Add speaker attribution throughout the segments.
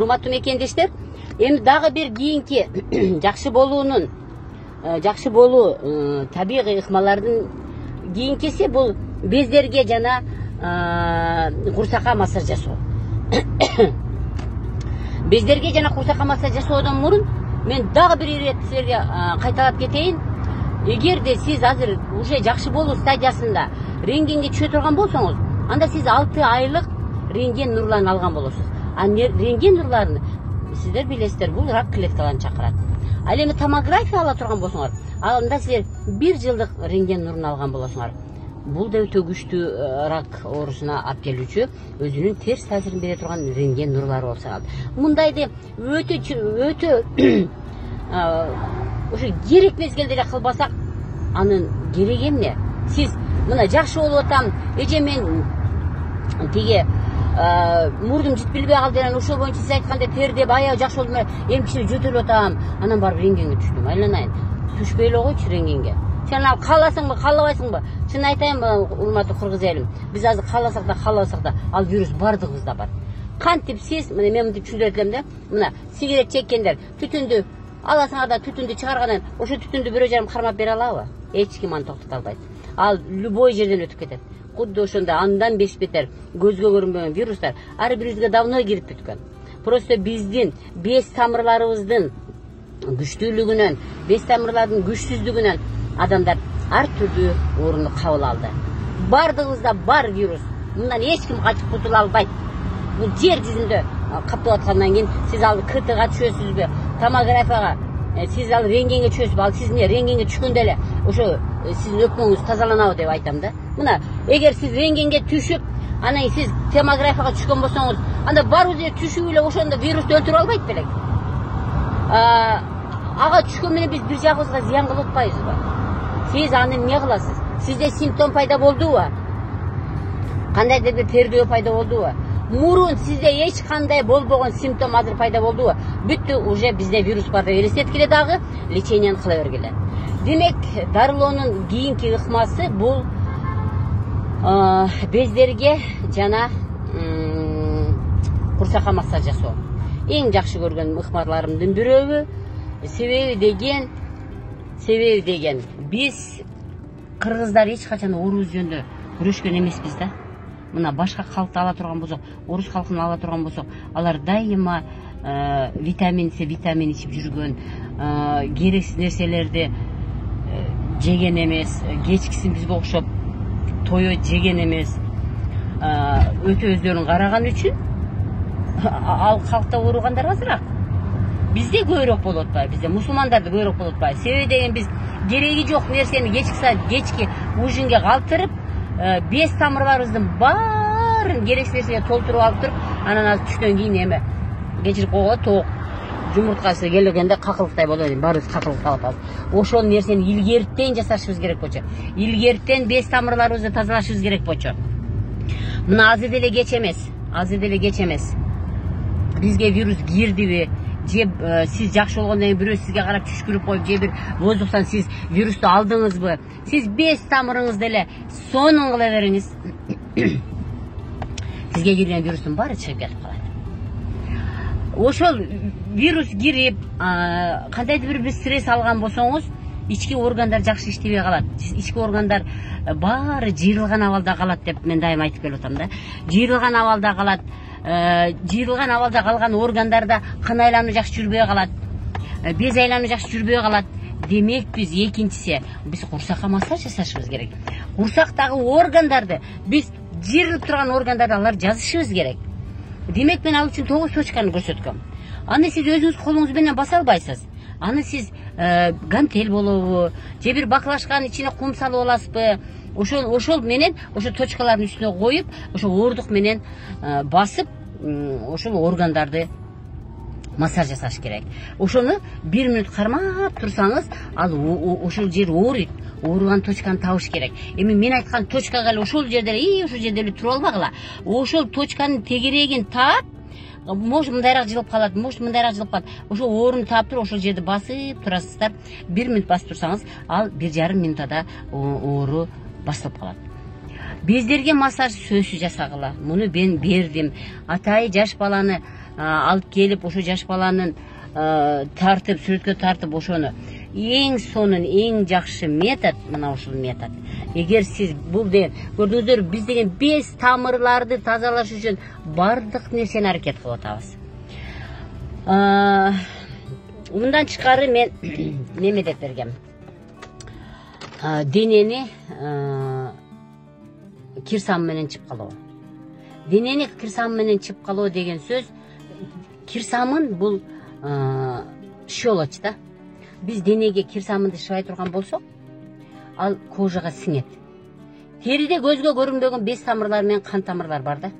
Speaker 1: урматтуу мекендештер, эми дагы бир кийинки жакшы болуунун жакшы болуу табигый ыкмалардын кийинкиси бул бездерге жана курсакка массаж жасоо. Бездерге жана курсакка массаж жасоодон мурун мен дагы бир ирет силерге кайталап кетейин. Эгерде сиз азыр уже жакшы болуу стадиясында рентгенге түшө турган болсоңуз, анда сиз 6 айлык рентген нурларын алган болосуз. Рентген нурларын сиздер билесиздер, бул рак клеткаларын чакырат. Ал эми томография ала турган болсоңор, анда силер 1 жылдык рентген нурун алган болосуңар. Бул да өтө күчтүү рак оорусуна алып келүүчү, өзүнүн терс таасирин бере турган рентген нурлары болуп саналат. Мындайды өтө ошо керек мезгилде эле кылбасак, анын кереги эмне? Сиз мына жакшы болуп атам, эже мен тиги мурдум жетпелбей калды деген ошол боюнча сиз айткандай терде баягы жакшы болдум, эмчилип жөтөлүп атам, анан барып рентгенге түштүм. Айланайын, түшпөй эле койчу рентгенге. Сен ал кааласаңбы, каалабайсыңбы? Чын айтайын, урматтуу кыргыз элим, биз азыр кааласак да, каалабасак да, ал вирус бардыгыбызда бар. Кантип сиз, мына мен мынтип түшүндүрөт элем да, мына сигарет чеккендер, түтүндү аласыңар да түтүндү чыгаргандан, ошо түтүндү бирөө жарым кармап бере алабы? Эч ким аны токтото албайт. Ал любой жерден өтүп кетет. Кудду ошондой андан 5 бетер көзгө көрүнбөгөн вирустар ар бирибизге давно кирип бүткөн. Просто биздин без тамырларыбыздын күчтүүлүгүнөн, без тамырлардын күчсүздүгүнөн адамдар ар түрдүү ооруну кабыл алды. Бардыгыбызда бар вирус. Мындан эч ким качып кутула албайт. Бул жер жүзүндө каптап аткандан кийин сиз ал КТга түшөсүзбү, томографияга, сиз ал рентгенге түшөсүзбү? Ал сиз эмне рентгенге түшкөндө эле ошо сиздин өкмөңүз тазаланабы деп айтам да. Мына эгер сиз рентгенге түшүп, анан сиз томографияга түшкөн болсоңуз, анда барыбыз эле түшүп эле ошондо вирусту өлтүрө албайт белек. Ага түшкөн менен биз бир жагыбызга зыян кылып атпайбызбы? Сиз аны эмне кыласыз? Сизде симптом пайда болдубу? Кандайдыр бир тердөө пайда болдубу? Мурун сизде эч кандай болбогон симптом азыр пайда болдубу? Бүттү, уже бизде вирус бар деп элестеткиле дагы, лечениени кыла бергиле. Демек, дарылоонун кийинки ыкмасы бул бездерге жана курсакка массаж жасоо. Эң жакшы көргөн ыкмаларымдын бирөөбү. Себеби деген биз кыргыздар эч качан оорубуз жөнүндө күрөшкөн эмеспиз да. Мына башка калкты ала турган болсок, орус калкын ала турган болсок, алар дайыма витамин С, витамин ичип жүргөн, керексиз нерселерди жеген эмес, кечкисин бизге окшоп тое жеген эмес, өтө өздөрүн караган үчүн ал калкта ооругандар азыраак. Бизде көбүрөөк болуп атпайбы? Бизде мусулмандарда көбүрөөк болуп атпайбы? Себеби деген биз кереги жок нерсени кечки ужинге калтырып, без тамырларыбыздын баарын керексиз нерсеге толтуруп алып туруп, анан азыр түштөн кийин эме кечирип койгола тоок жумурткасы келгенде какылыктай болот, баарыбыз какылыктап атабыз. Ошол нерсени илгерттен жасашыбыз керек болчу. Илгерттен без тамырларыбызды тазалашыбыз керек болчу. Мына азыр деле кеч эмес. Бизге вирус кирдиби? Же сиз жакшы болгондон кийин бирөө сизге карап түшкүрүп коюп, же бир воздухтан сиз вирусту алдыңызбы? Сиз без тамырыңызды эле сонун кыла бериңиз. Сизге кирген вирустун баары чыгып кетип калат. Ошол вирус кирип, кандайдыр бир стресс алган болсоңуз, ички органдар жакшы иштебей калат. Ички органдар баары жыйрылган абалда калат деп мен дайым айтып келип атам да. Жыйрылган абалда калат. Жыйрылган абалда калган органдарда кан айлануу жакшы жүрбөй калат, без айлануу жакшы жүрбөй калат. Демек биз экинчиси биз курсакка массаж жасашыбыз керек. Курсактагы органдарды биз жыйрылып турган органдарды алар жазышыбыз керек. Демек мен ал үчүн 9 точканы көрсөткөм. Аны сиз өзүңүз колуңуз менен баса албайсыз. Аны сиз гантель болобу, же бир баклашкан ичине кум салып аласызбы? Ошол менен ошо точкалардын үстүнө коюп, ошо оордук менен басып, ошол органдарды массаж жасаш керек. Ошону 1 мүнөт кармап турсаңыз, ал ошол жер ооруйт. Ооруган точканы табыш керек. Эми мен айткан точкага эле ошол жерде эле, ошол жерде эле туруп албагыла. Ошол точканын тегерегин таап, может мындайраак жылып калат, может мындайраак жылып калат. Ошол ооруну таап туруп, ошол жерди басып турасыздар. 1 мүнөт басып турсаңыз, ал 1,5 мүнөттө оору башталып калат. Бездерге массаж сөзсүз жасагыла. Муну мен бердим. Атайы жаш баланы алып келип ошо жаш баланын тартып сүрөткө тартып ошону эң сонун эң жакшы метод мына ушул метод. Эгер сиз бул деген көрдүңүздөр, биз деген без тамырларды тазалаш үчүн бардык нерсени аракет кылып атабыз. Мындан тышкары мен неме деп бергем. Денени кирсам менен чыпкалоо. Денени кирсам менен чыпкалоо деген сөз, кирсамын бул щелочь да. Биз денеге кирсамынды шыбай турган болсок, ал кожага сиңет. Териде көзгө көрүнбөгөн без тамырлар менен кан тамырлар бар да.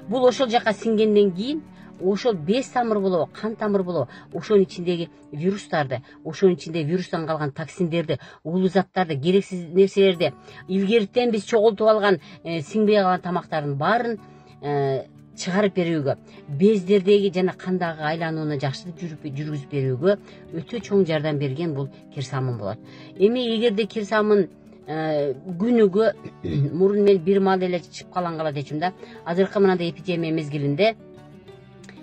Speaker 1: Бул ошол жака сиңгенден кийин ошол без тамыр болобу, кан тамыр болобу, ошонун ичиндеги вирустарды, ошонун ичинде вирустан калган токсиндерди, уулуу заттарды, керексиз нерселерди, илгертен биз чогултуп алган, сиңбей калган тамактардын баарын чыгарып берүүгө, бездердеги жана кандагы айланууну жакшы жүргүзүп берүүгө өтө чоң жардам берген бул кирсамын болот. Эми эгерде кирсамын күнүгө мурун мен бир маал эле чыпкалангала дечим да, азыркы мындай эпидемия мезгилинде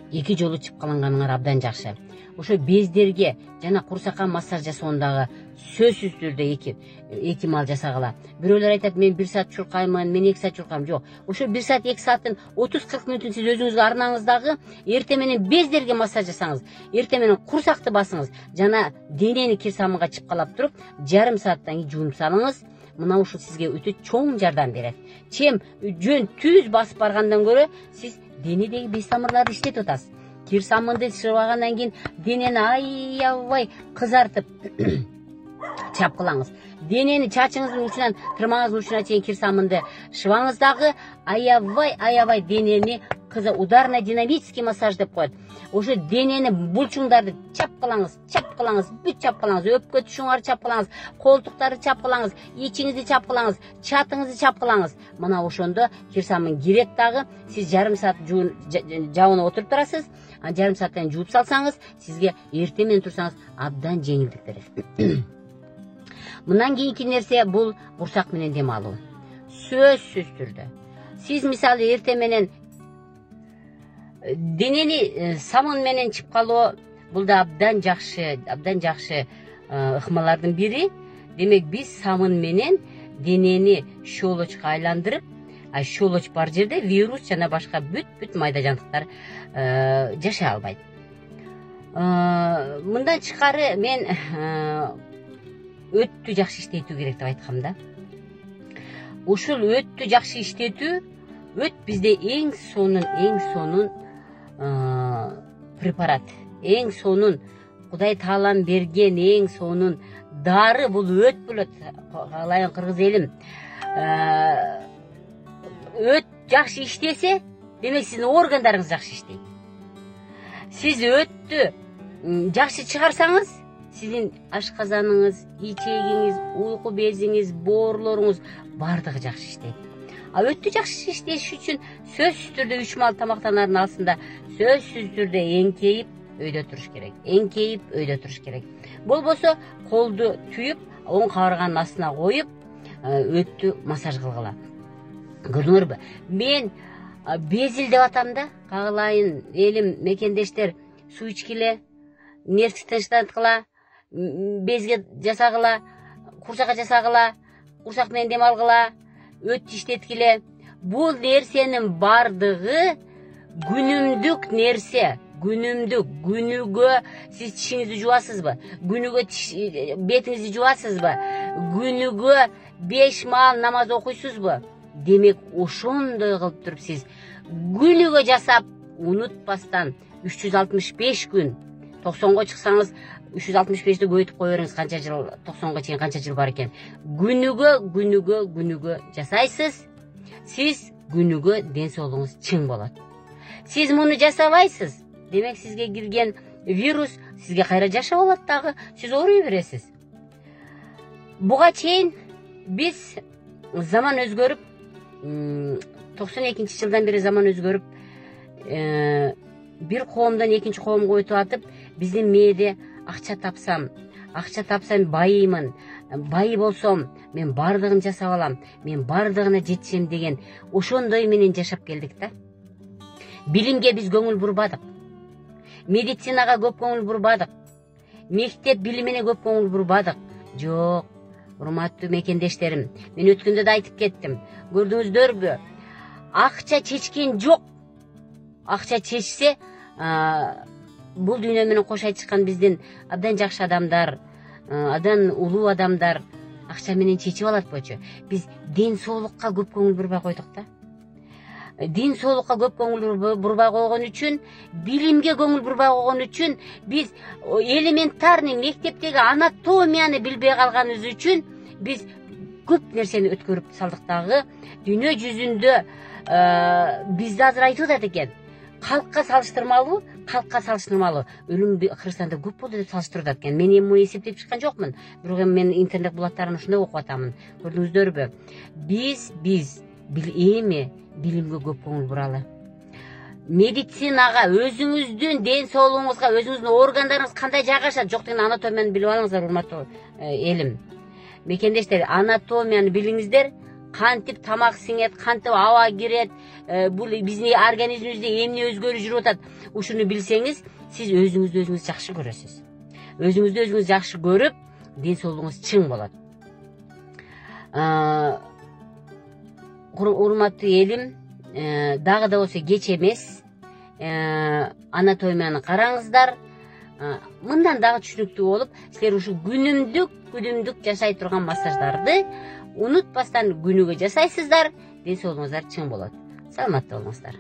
Speaker 1: 2 жолу чыпкаланганыңар абдан жакшы. Ошо бездерге жана курсакка массаж жасоондагы сөзсүз түрдө 2 маал жасагыла. Бирөөлөр айтат, мен 1 саат чуркаймын, мен 2 саат чуркайм. Жок, ошо 1 саат 2 сааттын 30-40 мүнөтүн сиз өзүңүзгө арнаңыздагы эртең менен бездерге массаж жасаңыз, эртең менен курсакты басыңыз жана денени кирсамынга чыпкалап туруп, жарым сааттан кийин жуунуп салыңыз. Мына ушул сизге өтө чоң жардам берет. Чем жөн түз басып баргандан көрө сиз денедеги без тамырларды иштетип атасыз. Кирсамынды шыбагандан кийин денени аябай кызартып чапкылаңыз. Денени чачыңыздын учунан тырмаңыздын учуна чейин кирсамынды шыбаңыз дагы аябай денени ударно динамический массаж деп коет. Ошо денени булчуңдарды чапкылаңыз, бүт чапкылаңыз, өпкө түшүңөр чапкылаңыз, колтуктарды чапкылаңыз, ичиңизди чапкылаңыз, чатыңызды чапкылаңыз. Мына ошондо кирсамын кирет дагы. Сиз жарым саат жабынып отуруп турасыз. Жарым сааттан жууп салсаңыз, сизге эртең менен турсаңыз абдан жеңилдик берет. Мындан кийинки нерсе бул курсак менен дем алуу. Сөзсүз түрдө. Сиз мисалы эртең менен денени самын менен чыпкалоо бул да абдан жакшы ыкмалардын бири. Демек биз самын менен денени щелочка айландырып, щелочь бар жерде вирус жана башка бүт майда жантыктар жашай албайт. Мындан тышкары мен өттү жакшы иштетүү керек деп айткам да. Ушул өттү жакшы иштетүү, өт бизде эң сонун препарат, эң сонун Кудай таалам берген эң сонун дары бул өт болот. Калайын кыргыз элим. Өт жакшы иштесе, демек сиздин органдарыңыз жакшы иштейт. Сиз өттү жакшы чыгарсаңыз, сиздин ашказаныңыз, ичегиңиз, уйку безиңиз, боорлоруңуз бардыгы жакшы иштейт. Өттү жакшы иштеш үчүн сөзсүз түрдө 3 маал тамактанаардын алсында сөзсүз түрдө эңкейип өйдө туруш керек. Болбосо колду түйүп, оң кабырганын астына коюп, өттү массаж кылгыла. Көрдүңөрбү? Мен безил деп атам да, кагалайын элим, мекендештер, суу ичкиле, нервти тынчтанткыла, безге жасагыла, курсакка жасагыла, курсак менен дем алгыла, өт иштеткиле. Бул нерсенин бардыгы күнүмдүк нерсе. Күнүгө сиз тишиңизди жуасызбы? Күнүгө бетиңизди жуасызбы? Күнүгө 5 маал намаз окуйсузбу? Демек ошондой кылып туруп сиз күнүгө жасап, унутпастан 365 күн 90го чыксаңыз 365-ти көбөйтүп кое бериңиз, канча жыл 90го чейин канча жыл бар экен. Күнүгө жасайсыз. Сиз күнүгө ден соолугуңуз чың болот. Сиз муну жасабайсыз. Демек сизге кирген вирус сизге кайра жашап алат дагы, сиз ооруй бересиз. Буга чейин биз заман өзгөрүп, 92-жылдан бери заман өзгөрүп, бир коомдон экинчи коомго өтүп атып, биздин мээде акча тапсам байыймын, бай болсом мен бардыгын жасап алам, мен бардыгына жетишем деген ошондой менен жашап келдик да. Билимге биз көңүл бурбадык. Медицинага көп көңүл бурбадык. Мектеп билимине көп көңүл бурбадык. Жок, урматтуу мекендештерим, мен өткөндө да айтып кеттим. Көрдүңүздөрбү? Акча чечкен жок. Акча чечсе, бул дүйнө менен кош айтышкан биздин абдан жакшы адамдар, абдан улуу адамдар акча менен чечип алат болчу. Биз ден соолукка көп көңүл бурбай койдук да. Ден соолукка көп көңүл бурбай койгон үчүн, билимге көңүл бурбай койгон үчүн, биз элементарный мектептеги анатомияны билбей калганыбыз үчүн биз көп нерсени өткөрүп салдык дагы. Дүйнө жүзүндө бизди азыр айтып атат экен. Калкка салыштырмалуу өлүм Кыргызстанда көп болду деп салыштырып атат экен. Мен эми муну эсептеп чыккан жокмун. Бирок эми мен интернет булаттарын ушундай окуп атамын. Көрдүңүздөрбү? Биз эми билимге көп көңүл буралы. Медицинага, өзүңүздүн ден соолугуңузга, өзүңүздүн органдарыңыз кандай жайгашат, жок деген анатомияны билип алыңыздар, урматтуу элим. Мекендештер, анатомияны билиңиздер. Кантип тамак сиңет, кантип аба кирет, бул биздин организмибизде эмне өзгөрүү жүрүп атат. Ушуну билсеңиз, сиз өзүңүздү жакшы көрөсүз. Өзүңүздү жакшы көрүп, ден соолугуңуз чың болот. Урматтуу элим, дагы да болсо кеч эмес. Анатомияны караңыздар. Мындан дагы түшүнүктүү болуп, силер ушу күнүмдүк жашай турган массаждарды унутпастан күнүгө жасайсыздар, ден соолугуңуздар чың болот. Саламатта болуңуздар.